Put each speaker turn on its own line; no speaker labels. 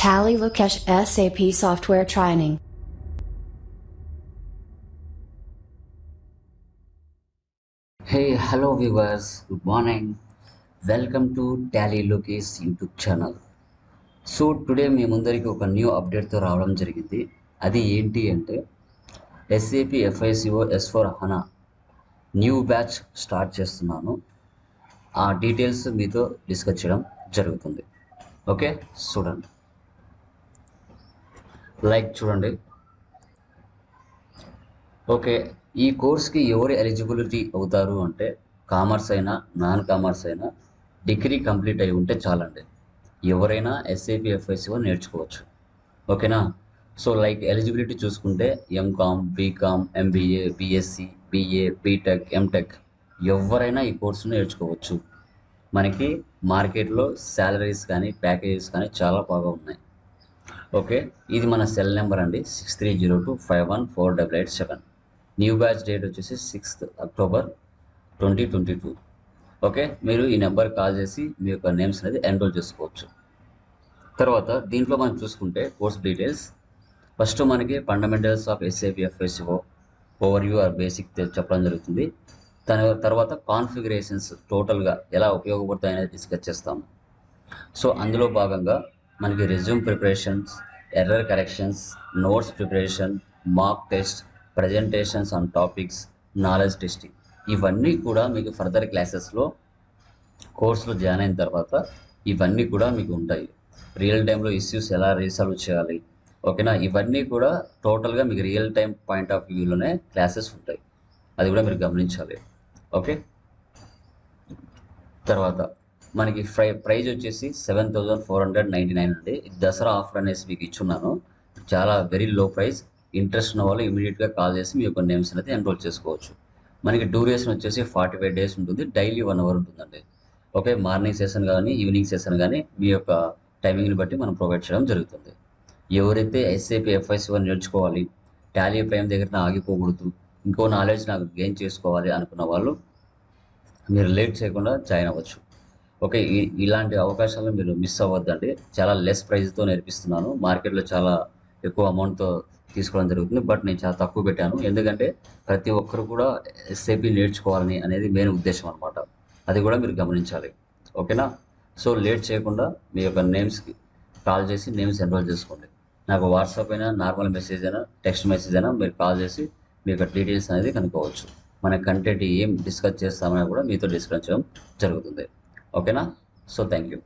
Tally Lukesh SAP Software Training.
Hey, hello viewers, good morning. Welcome to Tally Lokesh YouTube channel. So today మీ ముందరికి ఒక new అప్డేట్తో రావడం జరిగింది. అది ఏంటి అంటే SAP FICO S4 HANA new batch start చేస్తున్నాను. ఆ డీటెయిల్స్ మీతో డిస్కస్ చేయడం జరుగుతుంది. ఓకే, చూడండి, చూడండి. ఓకే, ఈ కోర్స్కి ఎవరు ఎలిజిబిలిటీ అవుతారు అంటే కామర్స్ అయినా నాన్ కామర్స్ అయినా డిగ్రీ కంప్లీట్ అయి ఉంటే చాలండి. ఎవరైనా ఎస్ఏపి ఎఫ్ఐసిఓ నేర్చుకోవచ్చు. ఓకేనా? సో ఎలిజిబిలిటీ చూసుకుంటే M Com, B Com, MBA, BSc, BA, B Tech, M Tech ఎవరైనా ఈ కోర్సును నేర్చుకోవచ్చు. మనకి మార్కెట్లో శాలరీస్ కానీ ప్యాకేజెస్ కానీ చాలా బాగా ఉన్నాయి. ఓకే, ఇది మన సెల్ నెంబర్ అండి, 6302514887. న్యూ బ్యాచ్ డేట్ వచ్చేసి 6th October 2022. ఓకే, మీరు ఈ నెంబర్ కాల్ చేసి మీ యొక్క నేమ్స్ అనేది ఎన్రోల్ చేసుకోవచ్చు. తర్వాత దీంట్లో మనం చూసుకుంటే కోర్స్ డీటెయిల్స్, ఫస్ట్ మనకి fundamentals of SAP FICO overview or basic చెప్పడం జరుగుతుంది. తర్వాత కాన్ఫిగరేషన్స్ టోటల్గా ఎలా ఉపయోగపడతాయి అనేది డిస్కస్ చేస్తాము. సో అందులో భాగంగా మనకి resume preparations, error corrections, notes preparation, mock test, presentations on topics, knowledge testing, ఇవన్నీ కూడా మీకు ఫర్దర్ క్లాసెస్లో కోర్సులో జాయిన్ అయిన తర్వాత ఇవన్నీ కూడా మీకు ఉంటాయి. రియల్ టైంలో ఇష్యూస్ ఎలా రీసాల్వ్ చేయాలి, ఓకేనా, ఇవన్నీ కూడా టోటల్గా మీకు రియల్ టైం పాయింట్ ఆఫ్ వ్యూలోనే క్లాసెస్ ఉంటాయి. అది కూడా మీరు గమనించాలి. ఓకే, తర్వాత మనకి ప్రైజ్ వచ్చేసి 7499 అండి. దసరా ఆఫర్ అనేసి మీకు ఇచ్చున్నాను. చాలా వెరీ లో ప్రైస్. ఇంట్రెస్ట్ ఉన్న వాళ్ళు ఇమీడియట్గా కాల్ చేసి మీ యొక్క నేమ్స్ అనేది ఎన్రోల్ చేసుకోవచ్చు. మనకి డ్యూరేషన్ వచ్చేసి 45 days ఉంటుంది. డైలీ 1 hour ఉంటుందండి. ఓకే, మార్నింగ్ సెషన్ కానీ ఈవినింగ్ సెషన్ కానీ మీ యొక్క టైమింగ్ని బట్టి మనం ప్రొవైడ్ చేయడం జరుగుతుంది. ఎవరైతే ఎస్ఏపి ఎఫ్ఐసిఓ నేర్చుకోవాలి, టాలీ ప్రైమ్ దగ్గర ఆగిపోకూడదు, ఇంకో నాలెడ్జ్ నాకు గెయిన్ చేసుకోవాలి అనుకున్న వాళ్ళు మీరు లేట్ చేయకుండా జాయిన్ అవ్వచ్చు. ఓకే, ఇలాంటి అవకాశాలను మీరు మిస్ అవ్వద్దండి. చాలా లెస్ ప్రైస్తో నేర్పిస్తున్నాను. మార్కెట్లో చాలా ఎక్కువ అమౌంట్తో తీసుకోవడం జరుగుతుంది, బట్ నేను చాలా తక్కువ పెట్టాను. ఎందుకంటే ప్రతి ఒక్కరు కూడా ఎస్ఏపి నేర్చుకోవాలని అనేది మెయిన్ ఉద్దేశం అనమాట. అది కూడా మీరు గమనించాలి. ఓకేనా? సో లేట్ చేయకుండా మీ యొక్క నేమ్స్కి కాల్ చేసి నేమ్స్ ఎన్రోల్ చేసుకోండి. నాకు వాట్సాప్ అయినా, నార్మల్ మెసేజ్ అయినా, టెక్స్ట్ మెసేజ్ అయినా మీరు కాల్ చేసి మీ యొక్క డీటెయిల్స్ అనేది కనుక్కోవచ్చు. మన కంటెంట్ ఏం డిస్కస్ చేస్తామని కూడా మీతో డిస్కస్ చేయడం జరుగుతుంది. ఓకేనా? So thank you.